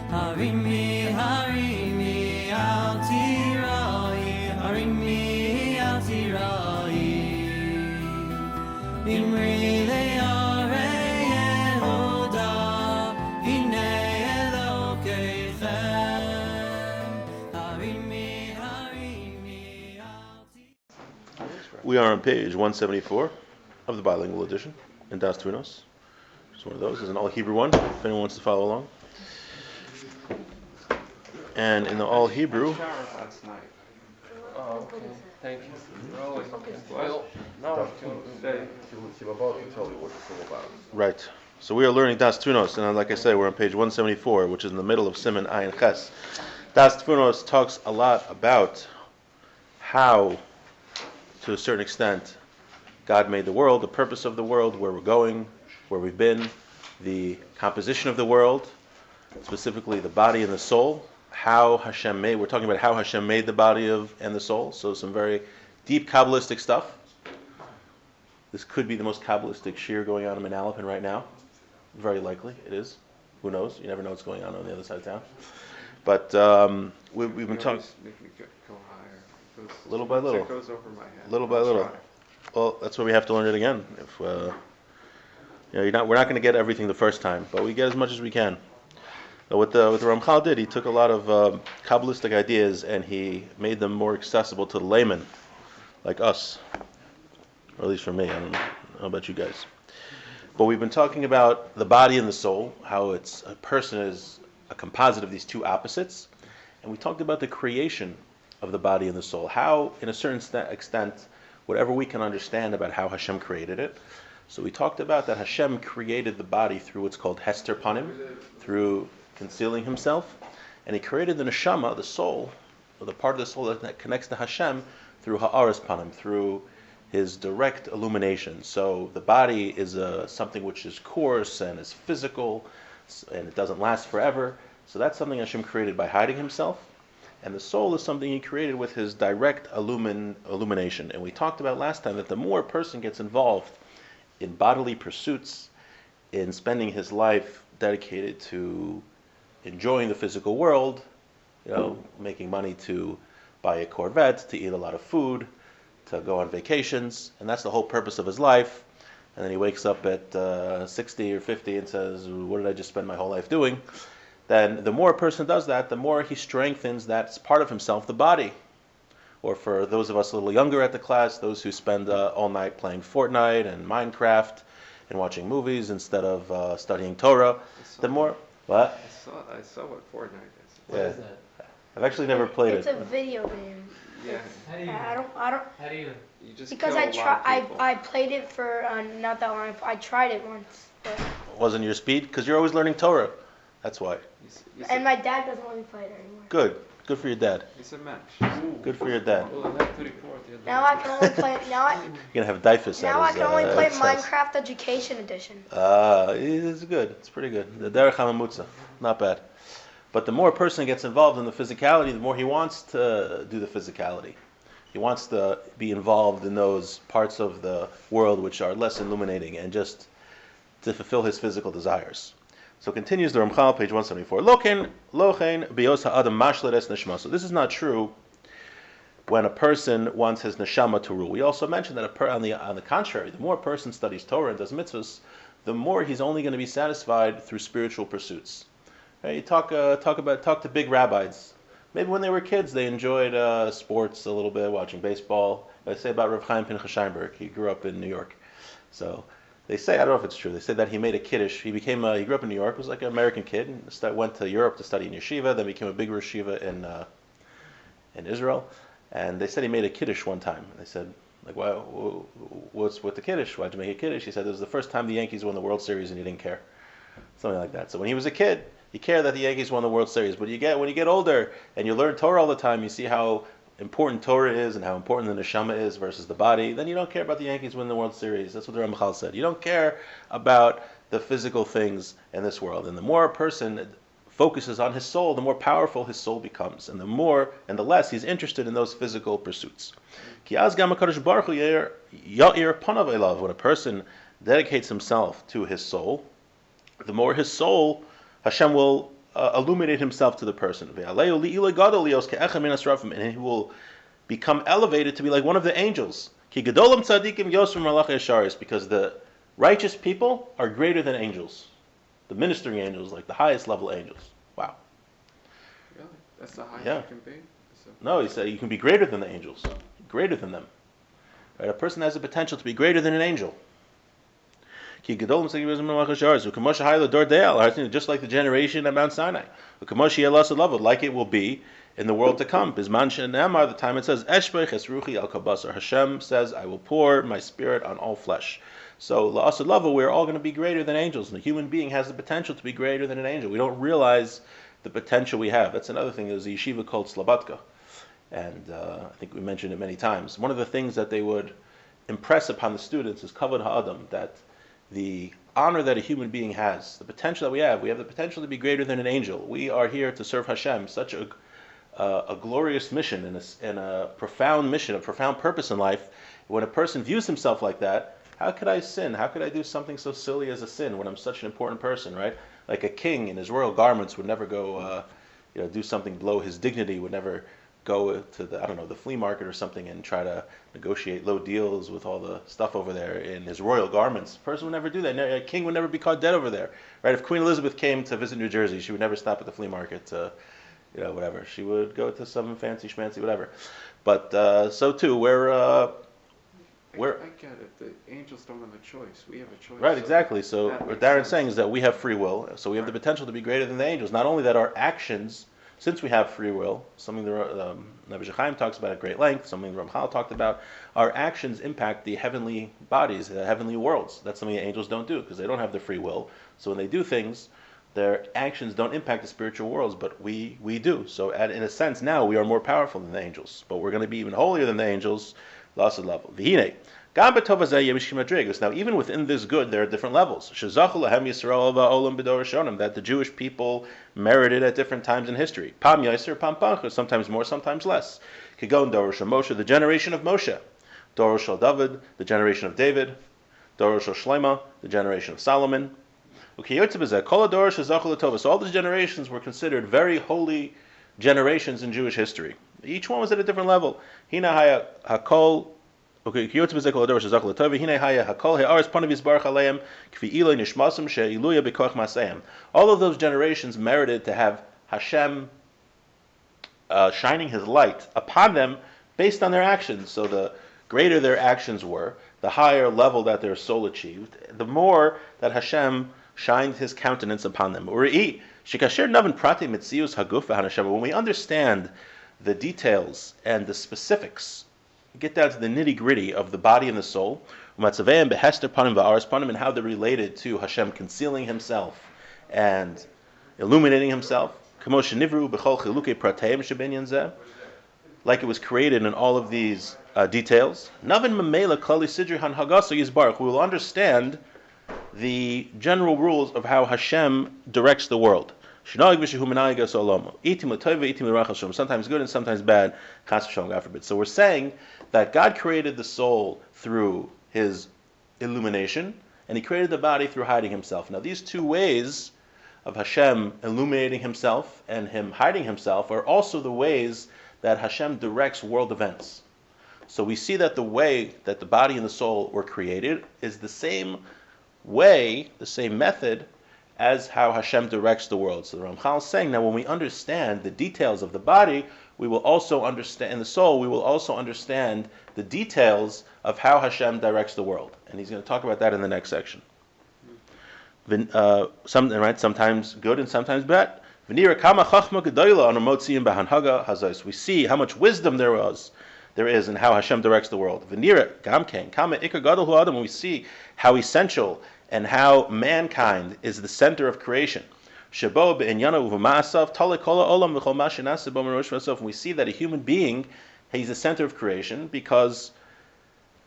Harimi, harimi, al tirai, harimi, al tirai. Imri le'are Yehuda, hine Elokeichem. Harimi, harimi, al tirai. We are on page 174 of the bilingual edition in Daas Tevunos. It's one of those. It's an all Hebrew one, if anyone wants to follow along. And in the all Hebrew. Last night. Oh, okay. Thank you. Really? Well, now She's about to tell you what it's all about. Right. So we are learning Daas Tevunos, and like I say, we're on page 174, which is in the middle of Siman Ayin Ches. Daas Tevunos talks a lot about how, to a certain extent, God made the world, the purpose of the world, where we're going, where we've been, the composition of the world, specifically the body and the soul, how Hashem made, we're talking about how Hashem made the body and the soul, so some very deep Kabbalistic stuff. This could be the most Kabbalistic shir going on in Manalapan right now. Very likely, it is. Who knows? You never know what's going on the other side of town. But we've been talking... Make me go higher. Little by little. It goes over my head. Little by little. Well, that's why we have to learn it again. If we're not going to get everything the first time, but we get as much as we can. What the Ramchal did, he took a lot of Kabbalistic ideas and he made them more accessible to the layman, like us, or at least for me. I don't know about you guys. But we've been talking about the body and the soul, how a person is a composite of these two opposites, and we talked about the creation of the body and the soul, how, in a certain extent, whatever we can understand about how Hashem created it. So we talked about that Hashem created the body through what's called Hester Panim, through concealing himself, and he created the neshama, the soul, or the part of the soul that connects to Hashem, through Ha'aras Panim, through his direct illumination. So the body is something which is coarse and is physical, and it doesn't last forever. So that's something Hashem created by hiding himself. And the soul is something he created with his direct illumination. And we talked about last time that the more a person gets involved in bodily pursuits, in spending his life dedicated to enjoying the physical world, making money to buy a Corvette, to eat a lot of food, to go on vacations, and that's the whole purpose of his life. And then he wakes up at 60 or 50 and says, what did I just spend my whole life doing? Then the more a person does that, the more he strengthens that part of himself, the body. Or for those of us a little younger at the class, those who spend all night playing Fortnite and Minecraft and watching movies instead of studying Torah, the more... What? I saw what Fortnite is. What is that? I've actually never played It's it. a video game. Yeah. I don't. How do you? You just Because kill a lot of people. I played it for not that long. I tried it once, but, Wasn't your speed? Because you're always learning Torah. That's why. and my dad doesn't let me play it anymore. Good. Good for your dad. It's a match. Good for your dad. Well, I had to report the other Now I can only play. You're going to have Dyfus Now at I his, can only play at his house. Minecraft Education Edition. It's good. It's pretty good. The Derech HaMamutza. Not bad. But the more a person gets involved in the physicality, the more he wants to do the physicality. He wants to be involved in those parts of the world which are less illuminating and just to fulfill his physical desires. So continues the Ramchal, page 174. Lochen biyos ha'adam mashleres neshama. So this is not true when a person wants his neshama to rule. We also mentioned that on the contrary, the more a person studies Torah and does mitzvahs, the more he's only going to be satisfied through spiritual pursuits. Right? You talk to big rabbis. Maybe when they were kids, they enjoyed sports a little bit, watching baseball. I say about Rav Chaim Pinchas Scheinberg. He grew up in New York, so they say, I don't know if it's true. They say that he made a kiddush. He grew up in New York. Was like an American kid. Went to Europe to study in yeshiva. Then became a big yeshiva in Israel. And they said he made a kiddush one time. They said, like, well, what's with the kiddush? Why'd you make a kiddush? He said it was the first time the Yankees won the World Series and he didn't care, something like that. So when he was a kid, he cared that the Yankees won the World Series. But when you get older and you learn Torah all the time, you see how important Torah is and how important the neshama is versus the body. Then you don't care about the Yankees winning the World Series. That's what the Ramchal said. You don't care about the physical things in this world. And the more a person focuses on his soul, the more powerful his soul becomes, and the less he's interested in those physical pursuits. When a person dedicates himself to his soul, the more his soul, Hashem will illuminate himself to the person. And he will become elevated to be like one of the angels. Because the righteous people are greater than angels. The ministering angels, like the highest level angels. Wow. Really? That's the highest Yeah. you can be? So, No, he said you can be greater than the angels. Greater than them. Right? A person has the potential to be greater than an angel. Just like the generation at Mount Sinai. Like it will be in the world to come. The time it says, Hashem says, I will pour my spirit on all flesh. So, la'asad lava, we're all going to be greater than angels. And a human being has the potential to be greater than an angel. We don't realize the potential we have. That's another thing. There's a yeshiva called Slobodka. And I think we mentioned it many times. One of the things that they would impress upon the students is kavod ha'adam, that the honor that a human being has, the potential that we have the potential to be greater than an angel. We are here to serve Hashem, such a glorious mission and a profound mission, a profound purpose in life. When a person views himself like that, how could I sin? How could I do something so silly as a sin when I'm such an important person, right? Like a king in his royal garments would never go, do something below his dignity, would never go to the flea market or something and try to negotiate low deals with all the stuff over there in his royal garments. A person would never do that. A king would never be caught dead over there, right? If Queen Elizabeth came to visit New Jersey, she would never stop at the flea market to, whatever. She would go to some fancy schmancy, whatever. But so too, I get it. The angels don't have a choice. We have a choice. Right, exactly. So that what makes Darren's sense. saying is that we have free will, so we have the potential to be greater than the angels. Not only that our actions, since we have free will, something the Nebuchadnezzar Chaim talks about at great length, something the Ramchal talked about, our actions impact the heavenly bodies, the heavenly worlds. That's something the angels don't do because they don't have the free will. So when they do things, their actions don't impact the spiritual worlds, but we do. So in a sense, now we are more powerful than the angels, but we're going to be even holier than the angels, lost level. V'hine. Now, even within this good, there are different levels. That the Jewish people merited at different times in history. Pam Yaiser, Pam Pancha, sometimes more, sometimes less. Kigon Dorosh Moshe, the generation of Moshe. Dorosh David, the generation of David. Dorosh Shlomo, the generation of Solomon. So all these generations were considered very holy generations in Jewish history. Each one was at a different level. Hina Hakol. All of those generations merited to have Hashem shining His light upon them based on their actions. So the greater their actions were, the higher level that their soul achieved, the more that Hashem shined His countenance upon them. When we understand the details and the specifics, get down to the nitty-gritty of the body and the soul, and how they're related to Hashem concealing Himself and illuminating Himself, like it was created in all of these details. We will understand the general rules of how Hashem directs the world. Sometimes good and sometimes bad. God forbid. So we're saying that God created the soul through His illumination, and He created the body through hiding Himself. Now these two ways of Hashem illuminating Himself and Him hiding Himself are also the ways that Hashem directs world events. So we see that the way that the body and the soul were created is the same way, the same method as how Hashem directs the world. So the Ramchal is saying now when we understand the details of the body, we will also understand, in the soul, we will also understand the details of how Hashem directs the world. And he's going to talk about that in the next section. Sometimes good and sometimes bad. We see how much wisdom there is in how Hashem directs the world. We see how essential and how mankind is the center of creation. And we see that a human being, he's the center of creation because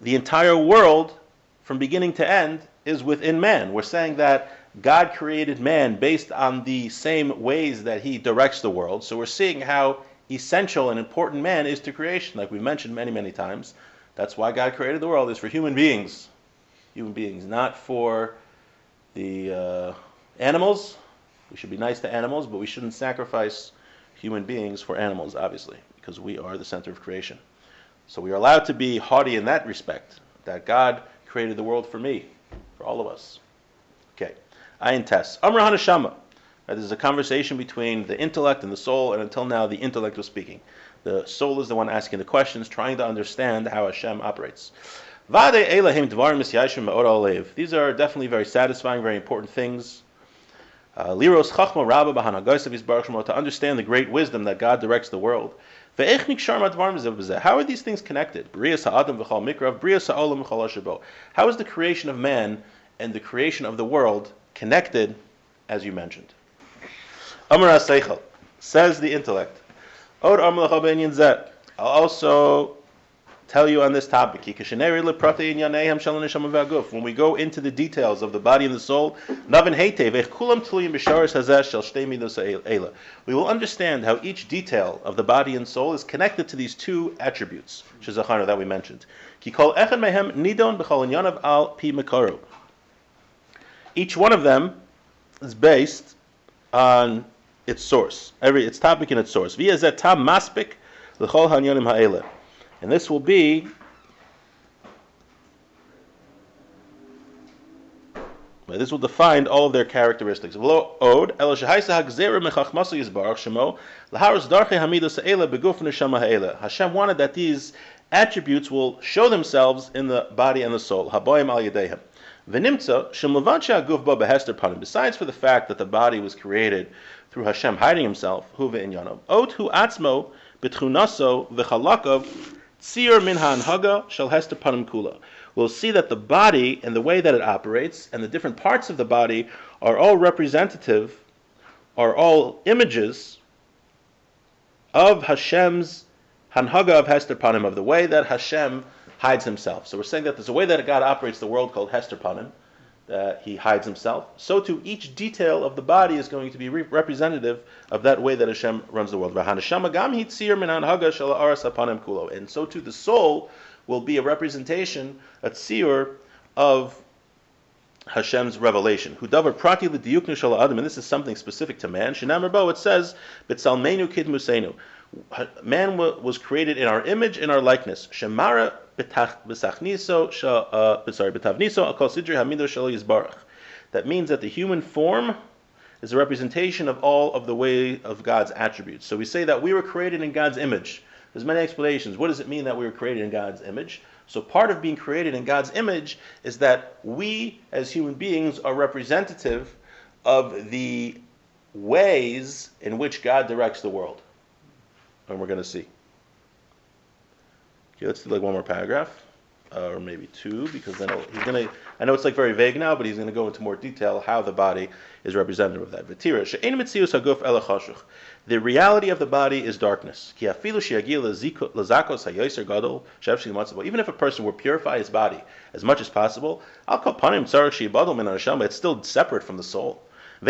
the entire world, from beginning to end, is within man. We're saying that God created man based on the same ways that He directs the world. So we're seeing how essential and important man is to creation, like we mentioned many, many times. That's why God created the world, is for human beings, not for the animals, We should be nice to animals, but we shouldn't sacrifice human beings for animals, obviously, because we are the center of creation. So we are allowed to be haughty in that respect, that God created the world for me, for all of us. Okay. Ayin Tes. Amr Hanashama. This is a conversation between the intellect and the soul, and until now the intellect was speaking. The soul is the one asking the questions, trying to understand how Hashem operates. These are definitely very satisfying, very important things. To understand the great wisdom that God directs the world. How are these things connected? How is the creation of man and the creation of the world connected, as you mentioned? Amar HaSeichel, says the intellect. I'll also tell you on this topic. When we go into the details of the body and the soul, we will understand how each detail of the body and soul is connected to these two attributes, shezachanu, that we mentioned. Each one of them is based on its source, its topic and its source. And this will be this will define all of their characteristics. Hashem wanted that these attributes will show themselves in the body and the soul. Besides for the fact that the body was created through Hashem hiding himself, we'll see that the body and the way that it operates and the different parts of the body are all representative, are all images of Hashem's hanhaga of Hester Panim, of the way that Hashem hides himself. So we're saying that there's a way that God operates the world called Hester Panim, that he hides himself. So too, each detail of the body is going to be representative of that way that Hashem runs the world. And so too, the soul will be a representation, a tziyur of Hashem's revelation. And this is something specific to man. It says, man was created in our image, in our likeness. That means that the human form is a representation of all of the way of God's attributes. So we say that we were created in God's image. There's many explanations. What does it mean that we were created in God's image? So part of being created in God's image is that we, as human beings, are representative of the ways in which God directs the world. And we're going to see. Okay, let's do like one more paragraph, or maybe two, because then he's going to, I know it's like very vague now, but he's going to go into more detail how the body is representative of that. The reality of the body is darkness. Even if a person were to purify his body as much as possible, it's still separate from the soul. He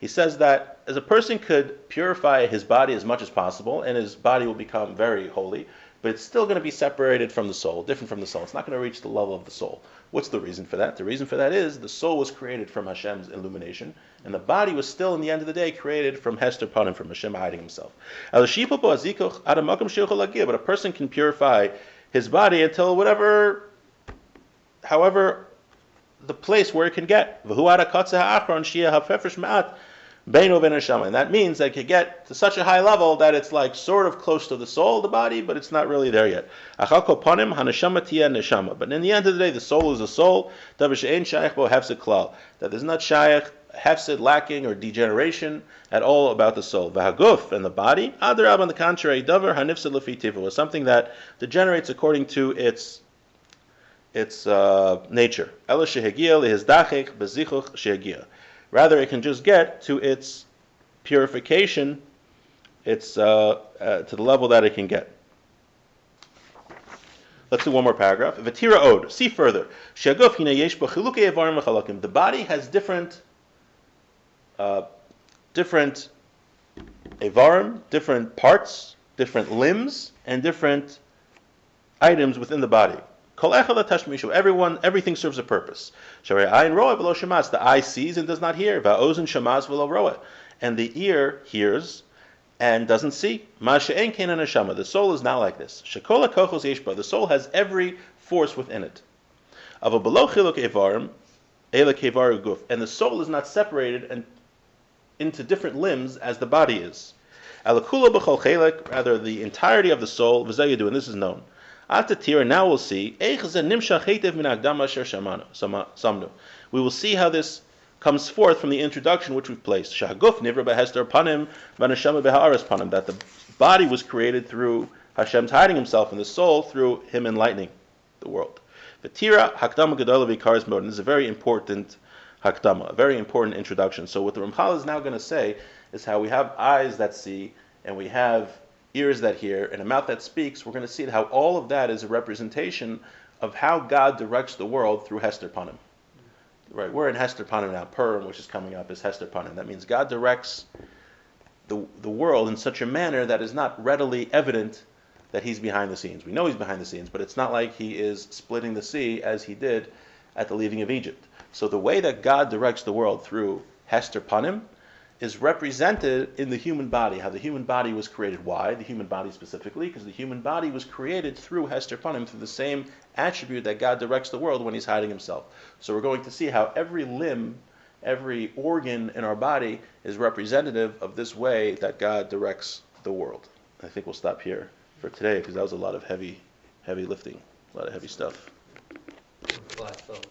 says that as a person could purify his body as much as possible, and his body will become very holy, but it's still going to be separated from the soul, different from the soul. It's not going to reach the level of the soul. What's the reason for that? The reason for that is the soul was created from Hashem's illumination, and the body was still, in the end of the day, created from Hester Panim, from Hashem hiding himself. But a person can purify his body until however, the place where it can get. And that means that it can get to such a high level that it's like sort of close to the soul, the body, but it's not really there yet. But in the end of the day, the soul is a soul. That there's not shaykh, hefsid, lacking, or degeneration at all about the soul. And the body, on the contrary, was something that degenerates according to its nature. Rather, it can just get to its purification, to the level that it can get. Let's do one more paragraph. V'tira od. See further. The body has different evarim, different parts, different limbs and different items within the body. Kol echad tashmishu. Everything serves a purpose. Sharei ayin roeh v'lo shemas. The eye sees and does not hear. Va'ozen shamas v'lo roeh. And the ear hears and doesn't see. Ma she'en kein haneshama. The soul is not like this. Shekol hakochos yesh ba. The soul has every force within it. Ava below chiluk evarim, ela kevaru guf. And the soul is not separated into different limbs as the body is. Alakula b'chol chelek. Rather, the entirety of the soul. V'zayadu. And this is known. Now we'll see. We will see how this comes forth from the introduction which we've placed. That the body was created through Hashem's hiding himself, and the soul through him enlightening the world. And this is a very important hakdama, a very important introduction. So what the Ramchal is now going to say is how we have eyes that see, and we have ears that hear, and a mouth that speaks. We're going to see how all of that is a representation of how God directs the world through Hester Panim. Right, we're in Hester Panim now. Purim, which is coming up, is Hester Panim. That means God directs the world in such a manner that is not readily evident that He's behind the scenes. We know He's behind the scenes, but it's not like He is splitting the sea as He did at the leaving of Egypt. So the way that God directs the world through Hester Panim is represented in the human body, how the human body was created. Why? The human body specifically, because the human body was created through Hester Panim, through the same attribute that God directs the world when He's hiding Himself. So we're going to see how every limb, every organ in our body is representative of this way that God directs the world. I think we'll stop here for today, because that was a lot of heavy lifting, a lot of heavy stuff. Well, I felt